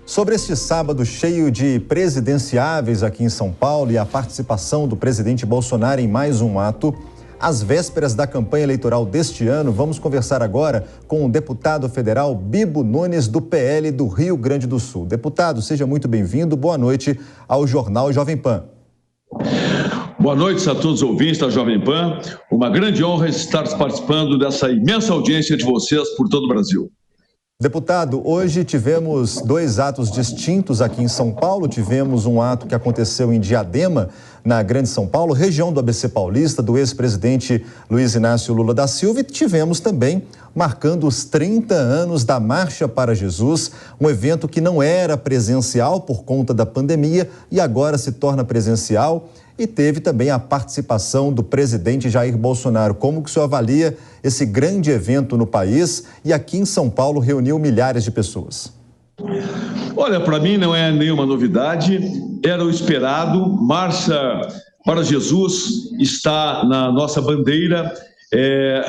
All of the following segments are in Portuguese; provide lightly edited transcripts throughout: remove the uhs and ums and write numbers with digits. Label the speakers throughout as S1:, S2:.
S1: Sobre este sábado cheio de presidenciáveis aqui em São Paulo e a participação do presidente Bolsonaro em mais um ato, às vésperas da campanha eleitoral deste ano, vamos conversar agora com o deputado federal Bibo Nunes, do PL do Rio Grande do Sul. Deputado, seja muito bem-vindo. Boa noite ao Jornal Jovem Pan.
S2: Boa noite a todos os ouvintes da Jovem Pan. Uma grande honra estar participando dessa imensa audiência de vocês por todo o Brasil.
S1: Deputado, hoje tivemos dois atos distintos aqui em São Paulo. Tivemos um ato que aconteceu em Diadema, na Grande São Paulo, região do ABC Paulista, do ex-presidente Luiz Inácio Lula da Silva. E tivemos também, marcando os 30 anos da Marcha para Jesus, um evento que não era presencial por conta da pandemia e agora se torna presencial. E teve também a participação do presidente Jair Bolsonaro. Como que o senhor avalia esse grande evento no país e aqui em São Paulo reuniu milhares de pessoas?
S2: Olha, para mim não é nenhuma novidade, era o esperado. Marcha para Jesus está na nossa bandeira,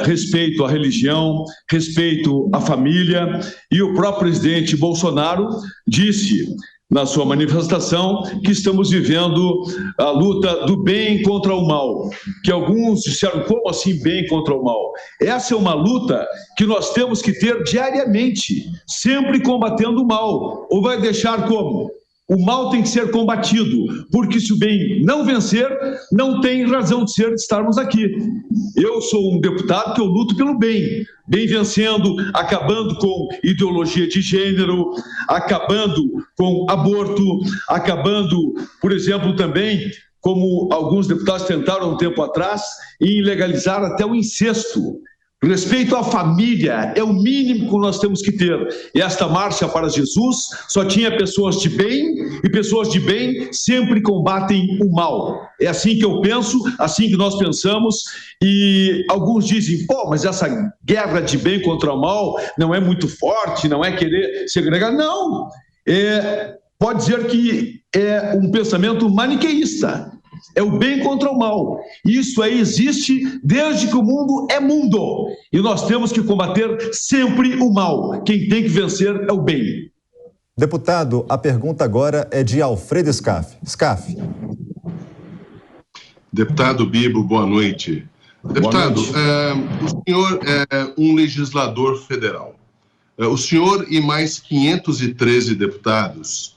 S2: respeito à religião, respeito à família, e o próprio presidente Bolsonaro disse na sua manifestação que estamos vivendo a luta do bem contra o mal, que alguns disseram, como assim bem contra o mal? Essa é uma luta que nós temos que ter diariamente, sempre combatendo o mal, ou vai deixar como? O mal tem que ser combatido, porque se o bem não vencer, não tem razão de ser de estarmos aqui. Eu sou um deputado que eu luto pelo bem, bem vencendo, acabando com ideologia de gênero, acabando com aborto, acabando, por exemplo, também, como alguns deputados tentaram um tempo atrás, em legalizar até o incesto. Respeito à família é o mínimo que nós temos que ter. E esta Marcha para Jesus só tinha pessoas de bem, e pessoas de bem sempre combatem o mal. É assim que eu penso, assim que nós pensamos, e alguns dizem, mas essa guerra de bem contra o mal não é muito forte, não é querer segregar. Não, pode dizer que é um pensamento maniqueísta. É o bem contra o mal. Isso aí existe desde que o mundo é mundo. E nós temos que combater sempre o mal. Quem tem que vencer é o bem.
S1: Deputado, a pergunta agora é de Alfredo Scaff. Scaff.
S3: Deputado Bibo, boa noite. Deputado, o senhor é um legislador federal. O senhor e mais 513 deputados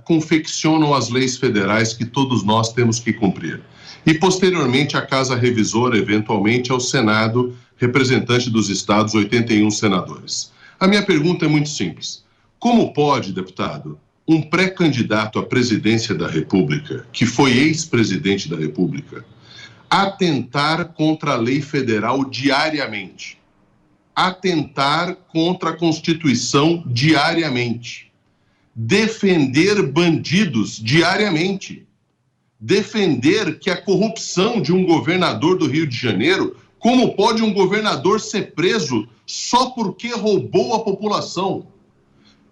S3: confeccionam as leis federais que todos nós temos que cumprir. E, posteriormente, a Casa Revisora, eventualmente, ao Senado, representante dos estados, 81 senadores. A minha pergunta é muito simples. Como pode, deputado, um pré-candidato à presidência da República, que foi ex-presidente da República, atentar contra a lei federal diariamente? Atentar contra a Constituição diariamente? Defender bandidos diariamente, defender que a corrupção de um governador do Rio de Janeiro, como pode um governador ser preso só porque roubou a população?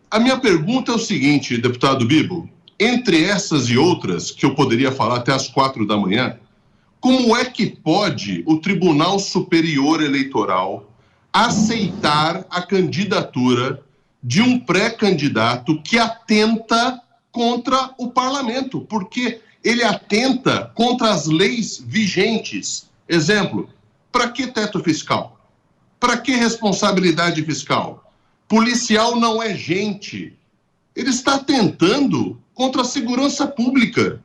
S3: A minha pergunta é o seguinte, deputado Bibo, entre essas e outras, que eu poderia falar até às 4 da manhã, como é que pode o Tribunal Superior Eleitoral aceitar a candidatura de um pré-candidato que atenta contra o parlamento, porque ele atenta contra as leis vigentes? Exemplo, para que teto fiscal? Para que responsabilidade fiscal? Policial não é gente. Ele está atentando contra a segurança pública.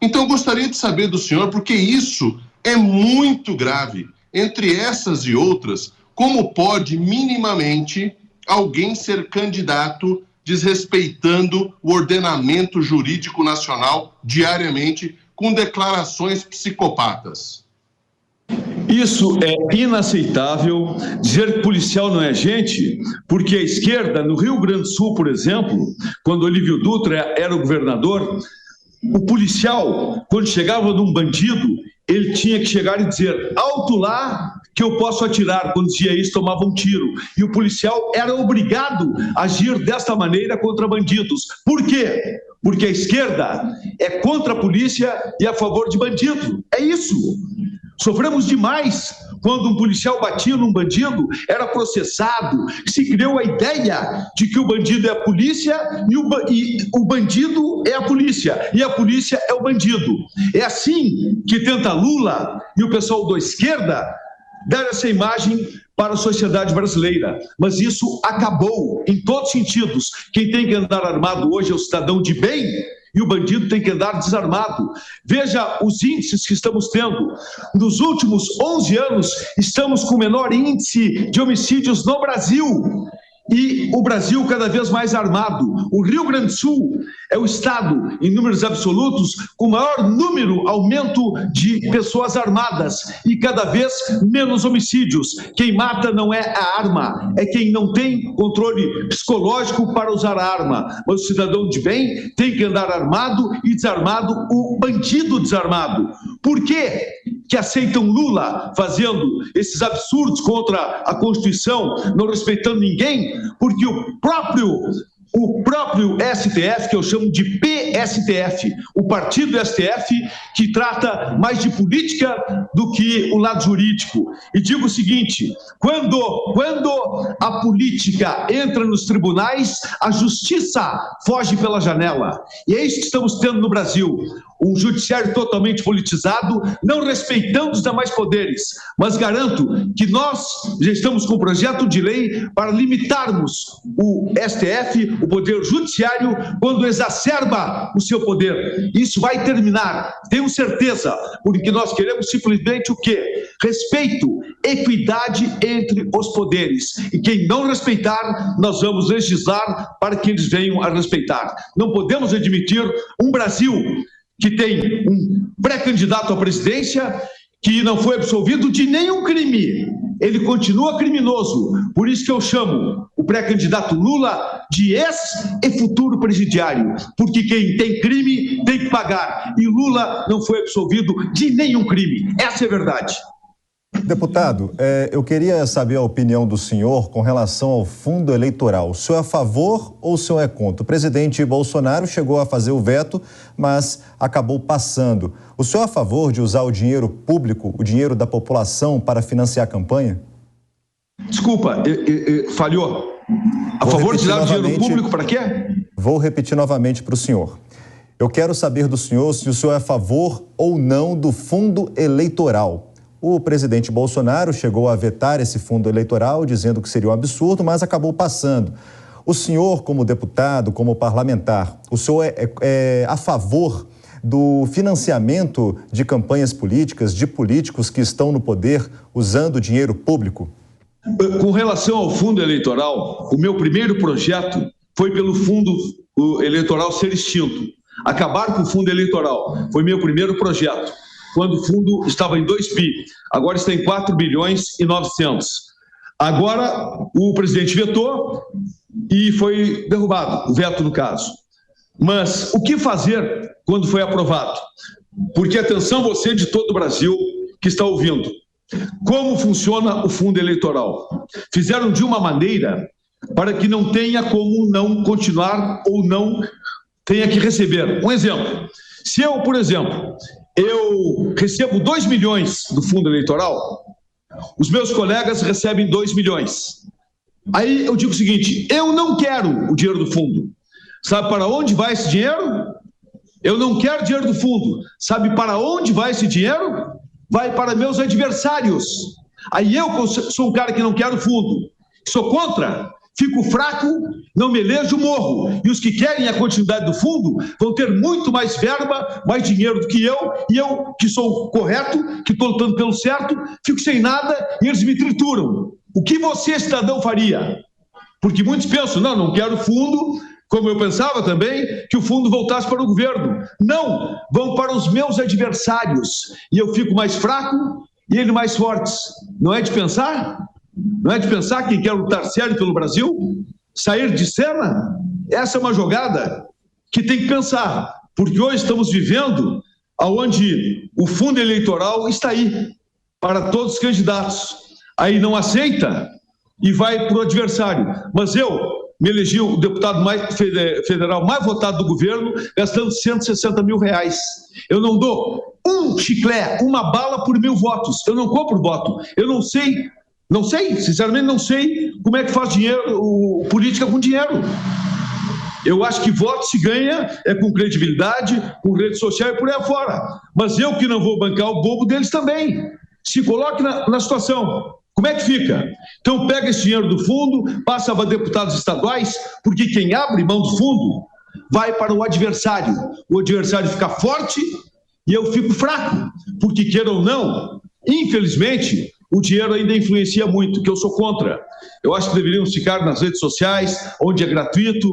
S3: Então, eu gostaria de saber do senhor, porque isso é muito grave. Entre essas e outras, como pode minimamente alguém ser candidato desrespeitando o ordenamento jurídico nacional diariamente com declarações psicopatas?
S2: Isso é inaceitável. Dizer que policial não é gente, porque a esquerda, no Rio Grande do Sul, por exemplo, quando Olívio Dutra era o governador, o policial, quando chegava num bandido, ele tinha que chegar e dizer, alto lá, que eu posso atirar. Quando dizia isso, tomava um tiro. E o policial era obrigado a agir desta maneira contra bandidos. Por quê? Porque a esquerda é contra a polícia e a favor de bandido. É isso. Sofremos demais quando um policial batia num bandido, era processado. Se criou a ideia de que o bandido é a polícia e o bandido é a polícia, e a polícia é o bandido. É assim que tenta Lula e o pessoal da esquerda dar essa imagem para a sociedade brasileira. Mas isso acabou em todos os sentidos. Quem tem que andar armado hoje é o cidadão de bem, e o bandido tem que andar desarmado. Veja os índices que estamos tendo. Nos últimos 11 anos, estamos com o menor índice de homicídios no Brasil. E o Brasil cada vez mais armado. O Rio Grande do Sul é o estado, em números absolutos, com o maior aumento de pessoas armadas e cada vez menos homicídios. Quem mata não é a arma, é quem não tem controle psicológico para usar a arma. Mas o cidadão de bem tem que andar armado e desarmado, o bandido desarmado. Por quê que aceitam Lula fazendo esses absurdos contra a Constituição, não respeitando ninguém? Porque o próprio STF, que eu chamo de PSTF, o partido STF, que trata mais de política do que o lado jurídico. E digo o seguinte, quando a política entra nos tribunais, a justiça foge pela janela. E é isso que estamos tendo no Brasil. Um judiciário totalmente politizado, não respeitando os demais poderes. Mas garanto que nós já estamos com um projeto de lei para limitarmos o STF, o Poder Judiciário, quando exacerba o seu poder. Isso vai terminar, tenho certeza, porque nós queremos simplesmente o quê? Respeito, equidade entre os poderes. E quem não respeitar, nós vamos legislar para que eles venham a respeitar. Não podemos admitir um Brasil que tem um pré-candidato à presidência que não foi absolvido de nenhum crime. Ele continua criminoso. Por isso que eu chamo o pré-candidato Lula de ex e futuro presidiário. Porque quem tem crime tem que pagar. E Lula não foi absolvido de nenhum crime. Essa é a verdade.
S1: Deputado, eu queria saber a opinião do senhor com relação ao fundo eleitoral. O senhor é a favor ou o senhor é contra? O presidente Bolsonaro chegou a fazer o veto, mas acabou passando. O senhor é a favor de usar o dinheiro público, o dinheiro da população, para financiar a campanha?
S2: Desculpa, falhou. A favor de dar o dinheiro público para quê?
S1: Vou repetir novamente para o senhor. Eu quero saber do senhor se o senhor é a favor ou não do fundo eleitoral. O presidente Bolsonaro chegou a vetar esse fundo eleitoral, dizendo que seria um absurdo, mas acabou passando. O senhor, como deputado, como parlamentar, o senhor é a favor do financiamento de campanhas políticas, de políticos que estão no poder usando dinheiro público?
S2: Com relação ao fundo eleitoral, o meu primeiro projeto foi pelo fundo eleitoral ser extinto. Acabar com o fundo eleitoral foi meu primeiro projeto, quando o fundo estava em 2 bi, agora está em 4 bilhões e 900. Agora o presidente vetou e foi derrubado, o veto no caso. Mas o que fazer quando foi aprovado? Porque atenção você de todo o Brasil que está ouvindo. Como funciona o fundo eleitoral? Fizeram de uma maneira para que não tenha como não continuar ou não tenha que receber. Um exemplo, se eu, por exemplo, eu recebo 2 milhões do fundo eleitoral, os meus colegas recebem 2 milhões. Aí eu digo o seguinte, eu não quero o dinheiro do fundo. Sabe para onde vai esse dinheiro? Eu não quero dinheiro do fundo. Sabe para onde vai esse dinheiro? Vai para meus adversários. Aí eu sou um cara que não quero fundo, sou contra, fico fraco, não me elejo, morro. E os que querem a continuidade do fundo vão ter muito mais verba, mais dinheiro do que eu, e eu, que sou correto, que estou lutando pelo certo, fico sem nada e eles me trituram. O que você, cidadão, faria? Porque muitos pensam, não quero fundo, como eu pensava também, que o fundo voltasse para o governo. Não, vão para os meus adversários. E eu fico mais fraco e eles mais fortes. Não é de pensar? Não é de pensar quem quer lutar sério pelo Brasil? Sair de cena? Essa é uma jogada que tem que pensar. Porque hoje estamos vivendo onde o fundo eleitoral está aí para todos os candidatos. Aí não aceita e vai para o adversário. Mas eu me elegi o deputado federal mais votado do governo, gastando R$160 mil. Eu não dou um chiclete, uma bala por 1000 votos. Eu não compro voto. Eu não sei, sinceramente não sei como é que faz política com dinheiro. Eu acho que voto se ganha com credibilidade, com rede social e por aí afora. Mas eu que não vou bancar o bobo deles também. Se coloque na situação. Como é que fica? Então pega esse dinheiro do fundo, passa para deputados estaduais, porque quem abre mão do fundo vai para o adversário. O adversário fica forte e eu fico fraco. Porque, queira ou não, infelizmente, o dinheiro ainda influencia muito, que eu sou contra. Eu acho que deveríamos ficar nas redes sociais, onde é gratuito,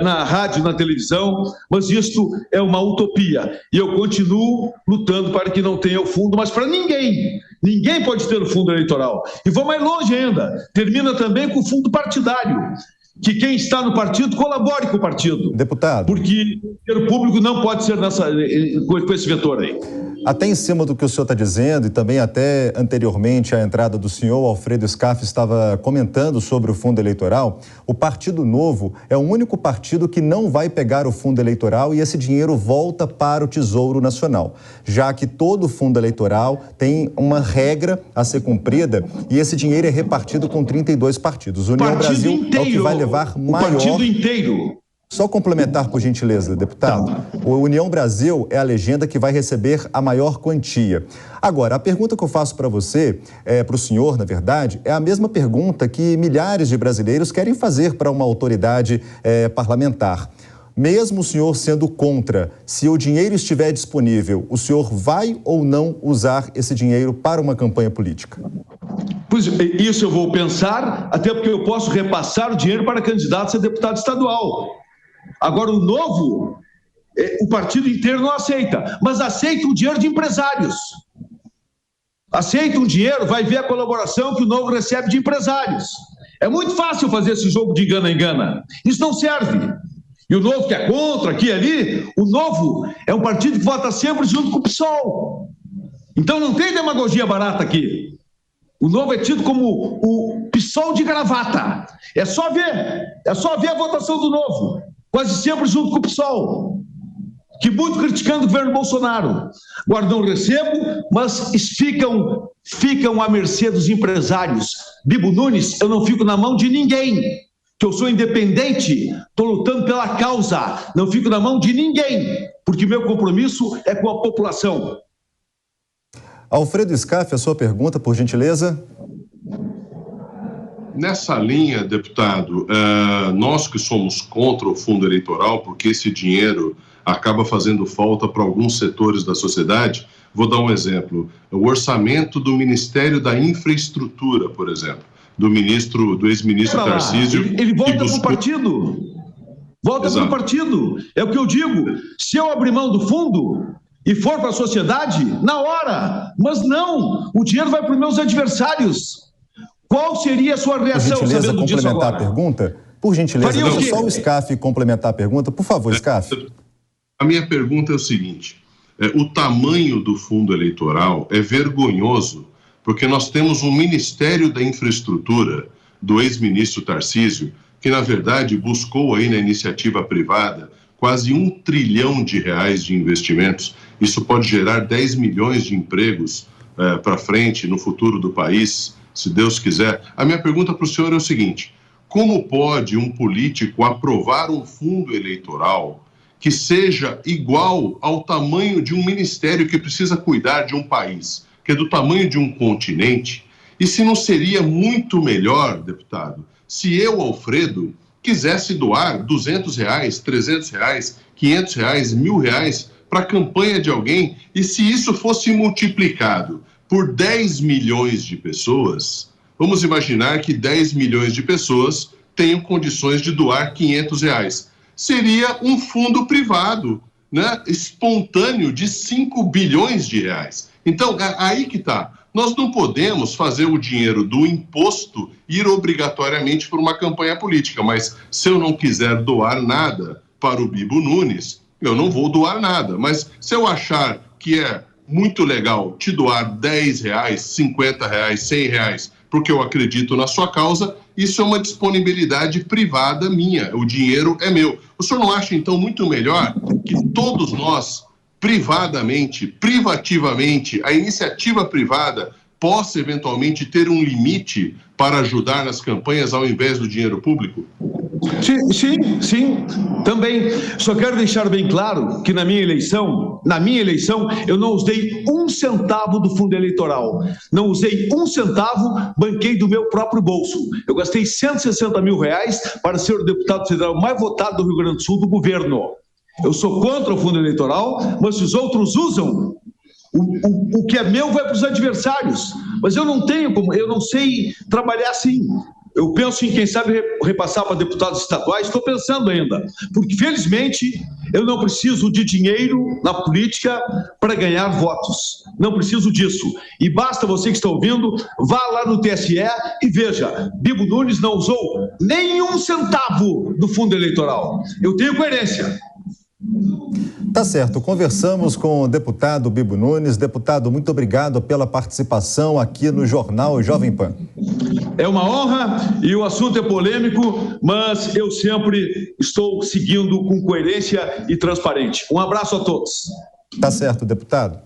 S2: na rádio, na televisão, mas isto é uma utopia. E eu continuo lutando para que não tenha o fundo, mas para ninguém. Ninguém pode ter o fundo eleitoral. E vou mais longe ainda. Termina também com o fundo partidário. Que quem está no partido colabore com o partido.
S1: Deputado.
S2: Porque o dinheiro público não pode ser com esse vetor aí.
S1: Até em cima do que o senhor está dizendo e também até anteriormente à entrada do senhor, Alfredo Scaff estava comentando sobre o fundo eleitoral. O Partido Novo é o único partido que não vai pegar o fundo eleitoral e esse dinheiro volta para o Tesouro Nacional, já que todo fundo eleitoral tem uma regra a ser cumprida e esse dinheiro é repartido com 32 partidos. O União Brasil inteiro, é o que vai levar maior...
S2: O partido inteiro.
S1: Só complementar, por gentileza, deputado. O União Brasil é a legenda que vai receber a maior quantia. Agora, a pergunta que eu faço para você, para o senhor, na verdade, é a mesma pergunta que milhares de brasileiros querem fazer para uma autoridade parlamentar. Mesmo o senhor sendo contra, se o dinheiro estiver disponível, o senhor vai ou não usar esse dinheiro para uma campanha política?
S2: Pois isso eu vou pensar, até porque eu posso repassar o dinheiro para candidatos a deputado estadual. Agora, o Novo, o partido inteiro não aceita, mas aceita o dinheiro de empresários. Aceita um dinheiro, vai ver a colaboração que o Novo recebe de empresários. É muito fácil fazer esse jogo de engana-engana. Isso não serve. E o Novo que é contra, aqui e ali, o Novo é um partido que vota sempre junto com o PSOL. Então não tem demagogia barata aqui. O Novo é tido como o PSOL de gravata. É só ver a votação do Novo. Quase sempre junto com o PSOL, que muito criticando o governo Bolsonaro. Agora não recebo, mas ficam à mercê dos empresários. Bibo Nunes, eu não fico na mão de ninguém, que eu sou independente, estou lutando pela causa, não fico na mão de ninguém, porque meu compromisso é com a população.
S1: Alfredo Scaff, a sua pergunta, por gentileza.
S3: Nessa linha, deputado, nós que somos contra o fundo eleitoral, porque esse dinheiro acaba fazendo falta para alguns setores da sociedade, vou dar um exemplo. O orçamento do Ministério da Infraestrutura, por exemplo, do ex-ministro Tarcísio.
S2: Ele volta para o partido. Volta para o partido. É o que eu digo. Se eu abrir mão do fundo e for para a sociedade, na hora. Mas não, o dinheiro vai para os meus adversários. Qual seria a sua reação sabendo disso agora?
S1: A pergunta? Por gentileza, deixa só o Scaff complementar a pergunta. Por favor, Scaff.
S3: A minha pergunta é o seguinte. O tamanho do fundo eleitoral é vergonhoso, porque nós temos um Ministério da Infraestrutura do ex-ministro Tarcísio, que na verdade buscou aí na iniciativa privada quase R$1 trilhão de investimentos. Isso pode gerar 10 milhões de empregos para frente no futuro do país, se Deus quiser. A minha pergunta para o senhor é o seguinte: como pode um político aprovar um fundo eleitoral que seja igual ao tamanho de um ministério que precisa cuidar de um país, que é do tamanho de um continente? E se não seria muito melhor, deputado, se eu, Alfredo, quisesse doar R$200, R$300, R$500, R$1.000 para a campanha de alguém, e se isso fosse multiplicado por 10 milhões de pessoas, vamos imaginar que 10 milhões de pessoas tenham condições de doar R$500. Seria um fundo privado, né, espontâneo de 5 bilhões de reais. Então, aí que está. Nós não podemos fazer o dinheiro do imposto ir obrigatoriamente para uma campanha política, mas se eu não quiser doar nada para o Bibo Nunes, eu não vou doar nada. Mas se eu achar que é muito legal te doar R$10, R$50, R$100, porque eu acredito na sua causa, isso é uma disponibilidade privada minha, o dinheiro é meu. O senhor não acha, então, muito melhor que todos nós privativamente, a iniciativa privada possa eventualmente ter um limite para ajudar nas campanhas ao invés do dinheiro público?
S2: Sim, também. Só quero deixar bem claro que na minha eleição, eu não usei um centavo do fundo eleitoral. Não usei um centavo, banquei do meu próprio bolso. Eu gastei R$160 mil para ser o deputado federal mais votado do Rio Grande do Sul do governo. Eu sou contra o fundo eleitoral, mas se os outros usam, o que é meu vai para os adversários. Mas eu não sei trabalhar assim. Eu penso em, quem sabe, repassar para deputados estaduais, estou pensando ainda, porque, felizmente, eu não preciso de dinheiro na política para ganhar votos. Não preciso disso. E basta você que está ouvindo, vá lá no TSE e veja, Bibo Nunes não usou nenhum centavo do fundo eleitoral. Eu tenho coerência.
S1: Tá certo, conversamos com o deputado Bibo Nunes. Deputado, muito obrigado pela participação aqui no Jornal Jovem Pan.
S2: É uma honra e o assunto é polêmico, mas eu sempre estou seguindo com coerência e transparente. Um abraço a todos.
S1: Tá certo, deputado.